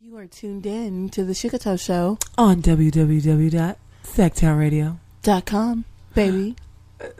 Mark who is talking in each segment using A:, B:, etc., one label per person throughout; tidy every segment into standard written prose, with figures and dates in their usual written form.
A: You are tuned in to the SuGaToe Show
B: on www.sectownradio.com,
A: baby.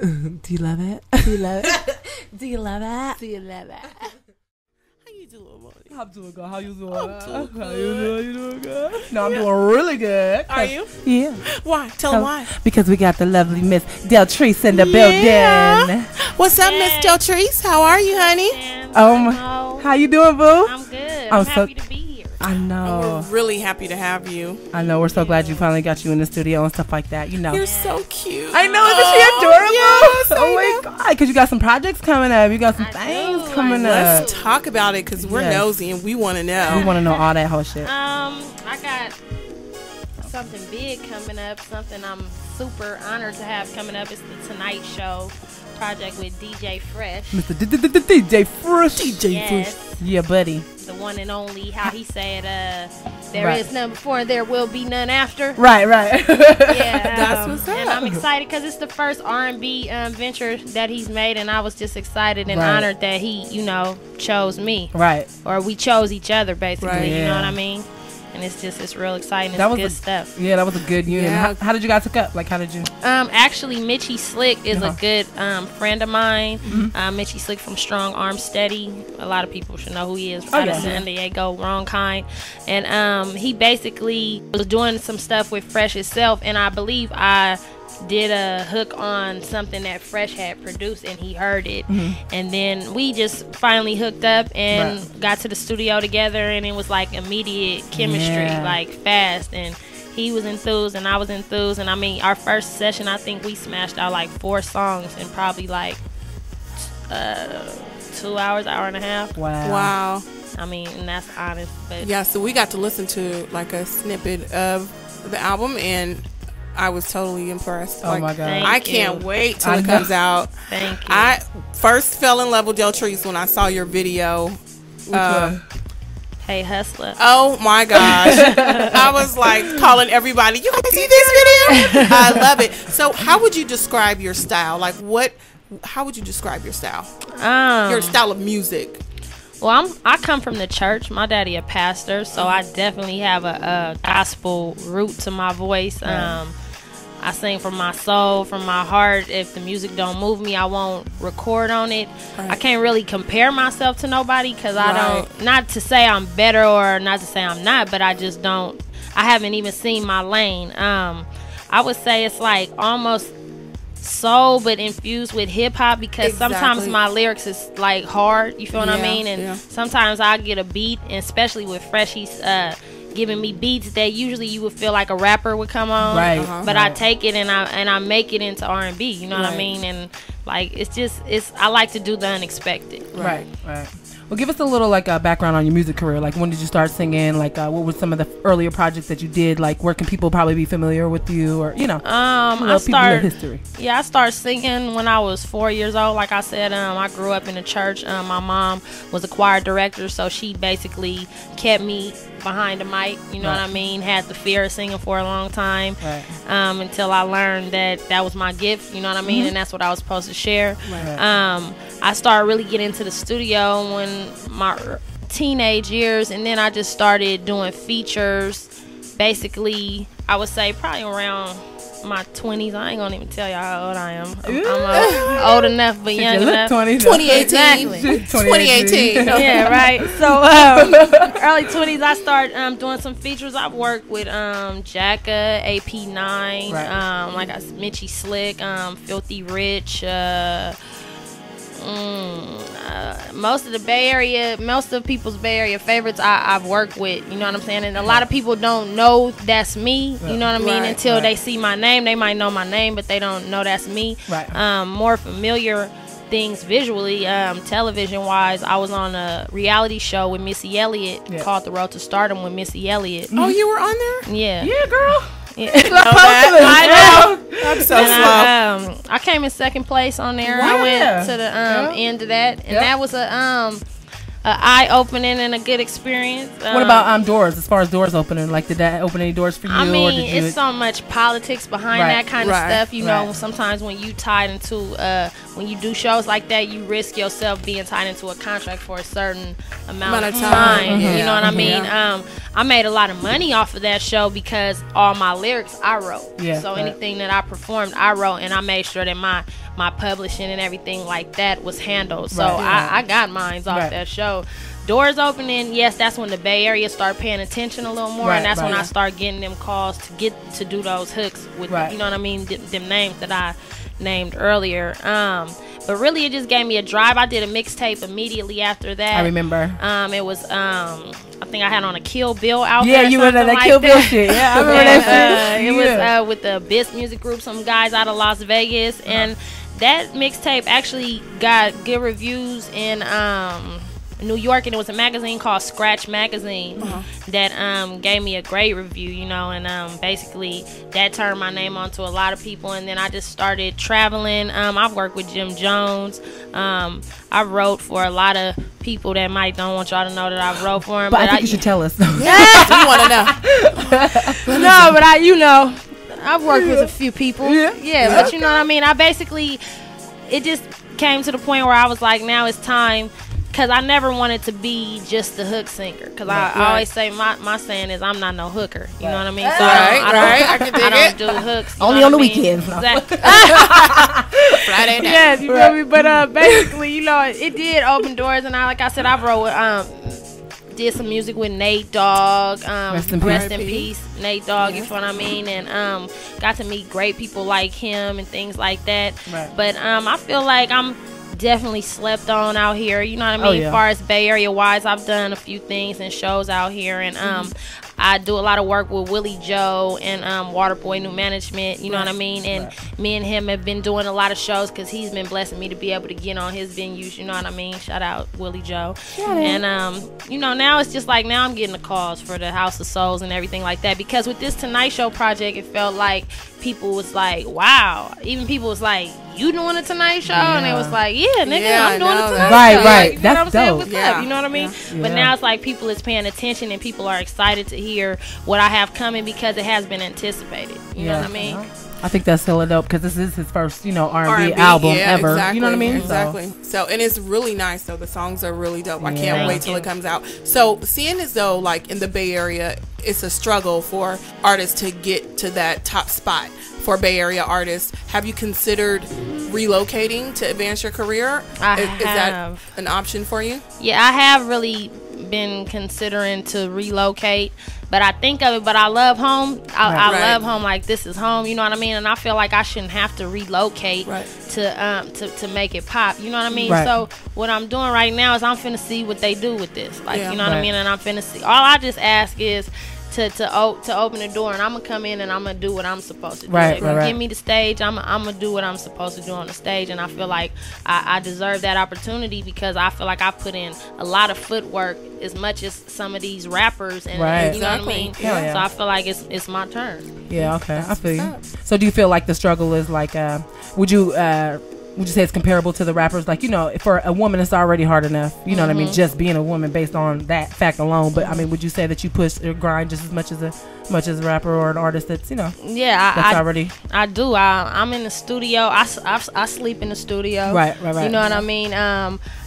B: Do you love it?
A: Do you love it?
B: Do you love it?
A: Do you love it? How you doing, Moni?
B: I'm doing good. How you doing?
A: I'm doing good.
B: How you doing? You doing good? No, I'm doing really good.
A: Are you?
B: Yeah.
A: Why? Tell them why.
B: Because we got the lovely Miss DELTRICE in the building.
A: What's up, Miss DELTRICE? How are you, honey?
B: How you doing, boo?
C: I'm good.
B: I'm
C: I'm
B: so-
C: happy to be here.
B: I know.
A: We're really happy to have you.
B: I know. We're so glad you finally got you in the studio and stuff like that. You know.
A: You're so cute.
B: I know. Isn't she adorable?
A: Yes,
B: Oh my God. Because you got some projects coming up. You got some things coming up.
A: Let's talk about it because we're nosy and we want to know.
B: We want to know all that whole shit.
C: I got something big coming up. Something I'm super honored to have coming up. It's the TONITE Show project with DJ Fresh.
B: Mr. DJ Fresh.
A: DJ Fresh.
B: Yeah, buddy.
C: The one and only. How he said, there is none before and there will be none after.
B: Right.
C: Yeah,
A: That's what's up.
C: and I'm excited because it's the first R&B venture that he's made, and I was just excited and honored that he, chose me.
B: Right.
C: Or we chose each other, basically.
A: Right.
C: You know
B: Yeah.
C: what I mean? And it's real exciting.
B: That
C: It's
B: was
C: good
B: a-
C: stuff.
B: Yeah, that was a good union.
A: Yeah.
B: How did you guys hook up? Like, how did you?
C: Actually, Mitchy Slick is a good friend of mine. Mitchy Slick from Strong Arm Steady. A lot of people should know who he is. Out of San Diego, Wrong Kind. And he basically was doing some stuff with Fresh itself, and I believe I did a hook on something that Fresh had produced, and he heard it. And then we just finally hooked up and got to the studio together, and it was like immediate chemistry, like fast. And he was enthused and I was enthused, and I mean, our first session, I think we smashed out like 4 songs in probably like 2 hours, hour and a half.
A: Wow.
C: I mean, and that's honest. But
A: Yeah, so we got to listen to like a snippet of the album, and I was totally impressed.
B: Oh my God.
C: Thank
A: I
C: you.
A: can't wait till it comes out.
C: Thank you.
A: I first fell in love with DELTRICE when I saw your video.
C: Hey, Hustler.
A: Oh my gosh. I was like calling everybody, you guys see this video? I love it. So how would you describe your style? Like how would you describe your style? Your style of music.
C: Well, I come from the church. My daddy a pastor, so I definitely have a gospel root to my voice. I sing from my soul, from my heart. If the music don't move me, I won't record on it. I can't really compare myself to nobody because I don't, not to say I'm better or not to say I'm not, but I just don't, I haven't even seen my lane. I would say it's like almost soul but infused with hip-hop because sometimes my lyrics is like hard, you feel what I mean? And sometimes I get a beat, and especially with Fresh, he's giving me beats that usually you would feel like a rapper would come on, but I take it and I make it into R&B, you know what I mean? And like it's I like to do the unexpected.
B: Right. Well, give us a little like background on your music career. Like, when did you start singing? Like, what were some of the earlier projects that you did? Like, where can people probably be familiar with you, or
C: I started
B: history.
C: Yeah, I started singing when I was 4 years old. Like I said, I grew up in the church. My mom was a choir director, so she basically kept me behind the mic. You know what I mean? Had the fear of singing for a long time, until I learned that was my gift. You know what I mean? And that's what I was supposed to share. I started really getting into the studio when my teenage years, and then I just started doing features. Basically, I would say probably around my 20s. I ain't gonna even tell y'all how old I am. I'm old enough but young enough.
A: 2018. 2018.
C: Yeah, right. So early 20s, I started doing some features. I've worked with Jacka, AP9, like I said, Mitchy Slick, Filthy Rich. Most of the Bay Area, most of people's Bay Area favorites I've worked with, you know what I'm saying? And a lot of people don't know that's me, you know what I mean? Until they see my name. They might know my name, but they don't know that's me. More familiar things visually, television wise, I was on a reality show with Missy ELLIOT called The Road to Stardom with Missy ELLIOT.
A: Oh, you were on there?
C: Yeah,
B: girl.
C: Yeah.
A: I know. I'm so slow.
C: I came in second place on there. I went to the end of that, and that was eye-opening and a good experience.
B: What about doors? As far as doors opening, like did that open any doors for you?
C: I mean,
B: or did
C: it's so much politics behind that kind of stuff. You know, sometimes when you tied into when you do shows like that, you risk yourself being tied into a contract for a certain amount of time. You know what I mean? I made a lot of money off of that show because all my lyrics I wrote. So anything that I performed, I wrote, and I made sure that my publishing and everything like that was handled. So I got mines off that show. Doors opening, yes, that's when the Bay Area start paying attention a little more, and that's when I start getting them calls to get to do those hooks with, you know what I mean, them names that I named earlier. But really, it just gave me a drive. I did a mixtape immediately after that.
B: I remember.
C: It was I think I had on a Kill Bill outfit.
B: Yeah, you were that like Kill Bill shit. Yeah, I remember that shit.
C: It was with the BABII music group, some guys out of Las Vegas, and that mixtape actually got good reviews in New York, and it was a magazine called Scratch Magazine that gave me a great review, you know, and basically that turned my name onto a lot of people, and then I just started traveling. I've worked with Jim Jones. I wrote for a lot of people that might don't want y'all to know that I wrote for him.
B: But I think you should tell us.
A: Yes, we want to know.
C: No, but you know, I've worked with a few people. Yeah, but you know what I mean? I basically, it just came to the point where I was like, now it's time. Because I never wanted to be just the hook singer. Because I always say, my saying is, I'm not no hooker. You know what I mean? So I don't do hooks.
B: Only on the weekends.
C: Exactly.
A: Friday night.
C: Yes, you feel me? But basically, you know, it did open doors. And like I said, I wrote, did some music with Nate Dogg. Rest in peace, Nate Dogg. You know what I mean? And got to meet great people like him and things like that. But I feel like I'm definitely slept on out here, you know what I mean? As far as Bay Area wise, I've done a few things and shows out here, and I do a lot of work with Willie Joe and Waterboy New Management, you know what I mean? And me and him have been doing a lot of shows because he's been blessing me to be able to get on his venues, you know what I mean? Shout out Willie Joe. And you know, now it's just like, now I'm getting the calls for the House of Souls and everything like that, because with this Tonight Show project, it felt like people was like, wow. Even people was like, you doing a Tonight Show? And it was like, yeah, nigga, I'm doing a Tonight Show.
B: Right.
C: Like, you know
B: That's
C: what I'm saying?
B: dope.
C: What's up? You know what I mean? But now it's like people is paying attention and people are excited to hear what I have coming because it has been anticipated. You know what I mean?
B: I think that's hella dope because this is his first, you know, R&B album ever.
A: Exactly,
B: you know what I mean?
A: Exactly. So, and it's really nice. So the songs are really dope. I can't wait till it comes out. So, seeing as though like in the Bay Area, it's a struggle for artists to get to that top spot for Bay Area artists. Have you considered relocating to advance your career? Is that an option for you?
C: Yeah, I have really been considering to relocate, but I think of it, but I love home. I love home, like this is home, you know what I mean? And I feel like I shouldn't have to relocate to make it pop, you know what I mean? So what I'm doing right now is I'm finna see what they do with this, like you know what I mean? And I'm finna see. All I just ask is to open the door, and I'm gonna come in and I'm gonna do what I'm supposed to do. Give me the stage, I'm gonna do what I'm supposed to do on the stage, and I feel like I deserve that opportunity because I feel like I put in a lot of footwork as much as some of these rappers, and you know what I mean? So I feel like it's my turn.
B: Yeah, okay, I feel you. So do you feel like the struggle is like, would you say it's comparable to the rappers? Like, you know, for a woman, it's already hard enough. You know what I mean? Just being a woman based on that fact alone. But I mean, would you say that you push or grind just as much as a rapper or an artist that's, you know?
C: Yeah, I do. I'm in the studio. I sleep in the studio.
B: Right.
C: You know what I mean?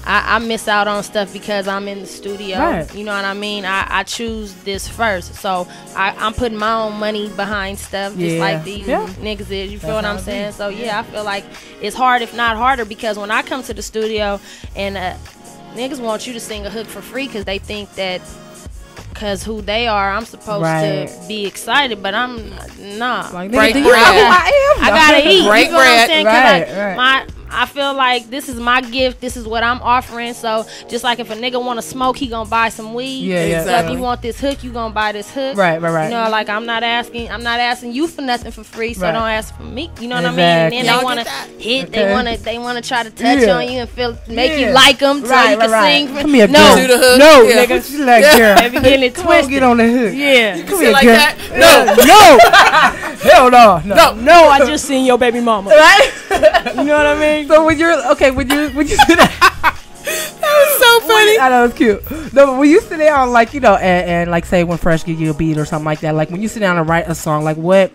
C: I miss out on stuff because I'm in the studio. You know what I mean? I choose this first. So I'm putting my own money behind stuff just like these niggas is. You feel what I'm saying? So yeah, I feel like it's hard, if not harder, because when I come to the studio and niggas want you to sing a hook for free because they think that because who they are, I'm supposed to be excited, but I'm not.
B: Like,
A: break bread.
C: I gotta eat.
A: Break
C: bread. I feel like this is my gift. This is what I'm offering. So just like if a nigga want to smoke, he gonna buy some weed. So if you want this hook, you gonna buy this hook.
B: Right.
C: You know, like I'm not asking you for nothing for free. So don't ask for me. You know what I mean? And then they wanna hit. They wanna try to touch on you and make you like them so you can sing.
B: Come here,
C: no,
A: do the hook.
B: No, nigga. She's like, girl.
C: They be getting it twisted.
B: Get on the hook.
C: Yeah.
B: Come here,
A: like
B: girl.
A: that?
B: No. Hell no.
C: No, I just seen your baby mama.
B: Right?
C: You know what I mean?
B: So when you're when you do that,
A: so funny.
B: I know, it's cute. No, but when you sit down, like, you know, and like say when Fresh give you a beat or something like that, like when you sit down and write a song, like what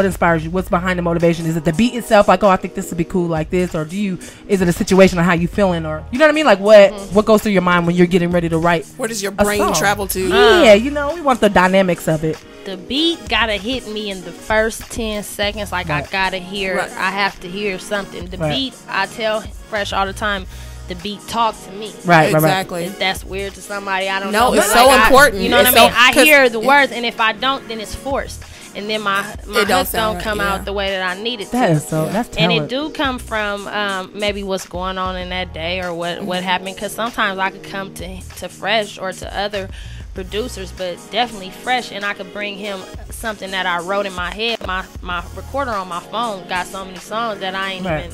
B: inspires you? What's behind the motivation? Is it the beat itself? Like, oh, I think this would be cool like this, or is it a situation of how you feeling, or you know what I mean? Like what goes through your mind when you're getting ready to write?
A: Where does your brain travel to?
B: Yeah, you know, we want the dynamics of it.
C: The beat gotta hit me in the first 10 seconds. Like I gotta hear. I have to hear something. The beat. I tell Fresh all the time. The beat talk to me.
B: Right,
A: exactly.
C: If that's weird to somebody, I don't know.
A: No, it's so important.
C: You know what I mean? I hear the words, and if I don't, then it's forced. And then my hook don't come out the way that I need it to.
B: That is so. That's talent.
C: And it do come from maybe what's going on in that day or what happened. Because sometimes I could come to Fresh or to other producers, but definitely Fresh, and I could bring him something that I wrote in my head. My recorder on my phone got so many songs that I ain't even.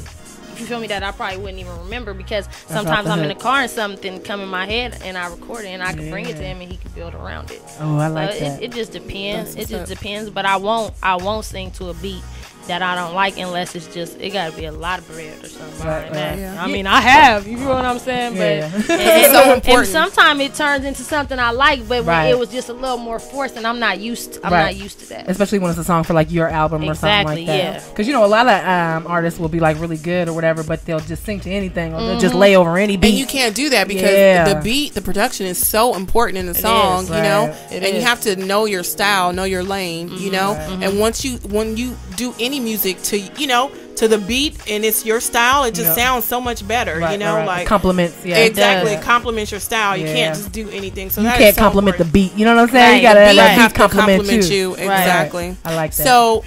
C: You feel me? That I probably wouldn't even remember, because sometimes I'm in the car and something come in my head and I record it and I can bring it to him and he can build around it.
B: Oh, I like that.
C: It just depends. It just depends. But I won't sing to a beat that I don't like unless it got to be a lot of bread or something like that. Yeah. I mean, I have. You know what I'm saying?
A: Yeah.
C: But it's so important. And sometimes it turns into something I like, but it was just a little more forced, and I'm not used. I'm not used to that.
B: Especially when it's a song for like your album or something like that. Yeah. Because you know a lot of artists will be like really good or whatever, but they'll just sing to anything or they'll just lay over any beat.
A: And you can't do that because the beat, the production is so important in the song. You know, and you have to know your style, know your lane. You know, and when you do any music to the beat and it's your style, it just sounds so much better. Like
B: it compliments.
A: Exactly, it compliments your style. You can't just do anything. So
B: you can't compliment the beat. You know what I'm saying? You gotta let the beat compliment you.
A: Exactly.
B: I like that.
A: So,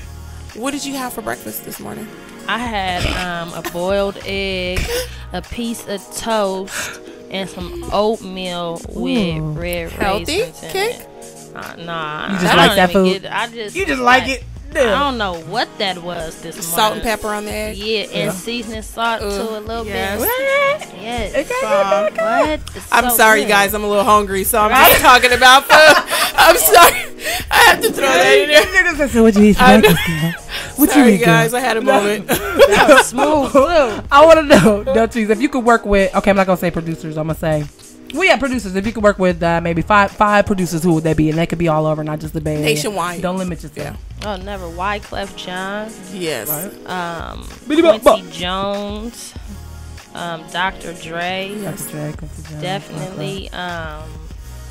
A: what did you have for breakfast this morning?
C: I had a boiled egg, a piece of toast, and some oatmeal with red
A: healthy
C: raisins in
A: cake.
C: Nah,
B: you just like that food.
C: You
B: just like it.
C: I don't know what that was this morning.
A: Salt and pepper on the egg.
C: Yeah, and seasoning salt to a little bit. Yes.
A: What? I'm sorry, you guys. I'm a little hungry, so I'm just talking about food. I'm sorry. I have to throw that in there.
B: So what you eat for breakfast? What
A: sorry,
B: you eat,
A: guys. I had a moment.
C: That was smooth.
B: I want to know, Deltrice, if you could work with. Okay, I'm not gonna say producers. I'm gonna say. Well, yeah, producers. If you could work with maybe five producers, who would they be? And they could be all over, not just the Bay Area.
A: Nationwide.
B: Don't limit yourself.
C: Yeah. Oh, never. Wyclef Jean.
A: Yes.
C: Quincy Jones. Dr. Dre.
B: Yes. Dr. Dre.
C: Definitely.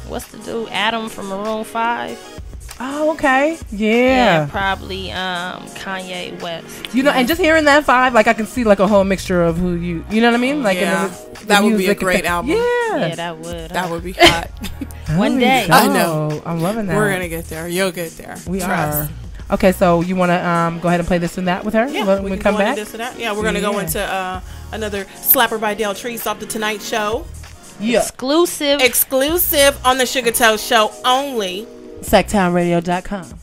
C: What's the dude? Adam from Maroon 5.
B: Oh, okay. Yeah.
C: Probably Kanye West.
B: You know, and just hearing that 5, like I can see like a whole mixture of who you know what I mean? Like
A: that would be a great album.
C: Yeah, that would.
A: That would be hot.
C: One day.
A: I know.
B: I'm loving that.
A: We're gonna get there. You'll get there.
B: We are. Okay, so you want to go ahead and play this and that with her?
A: Yeah,
B: we come back.
A: This and that. Yeah, we're gonna go into another Slapper by DELTRICE off the Tonight Show.
B: Yeah.
C: Exclusive
A: on the SuGaToe Show only.
B: SacktownRadio.com.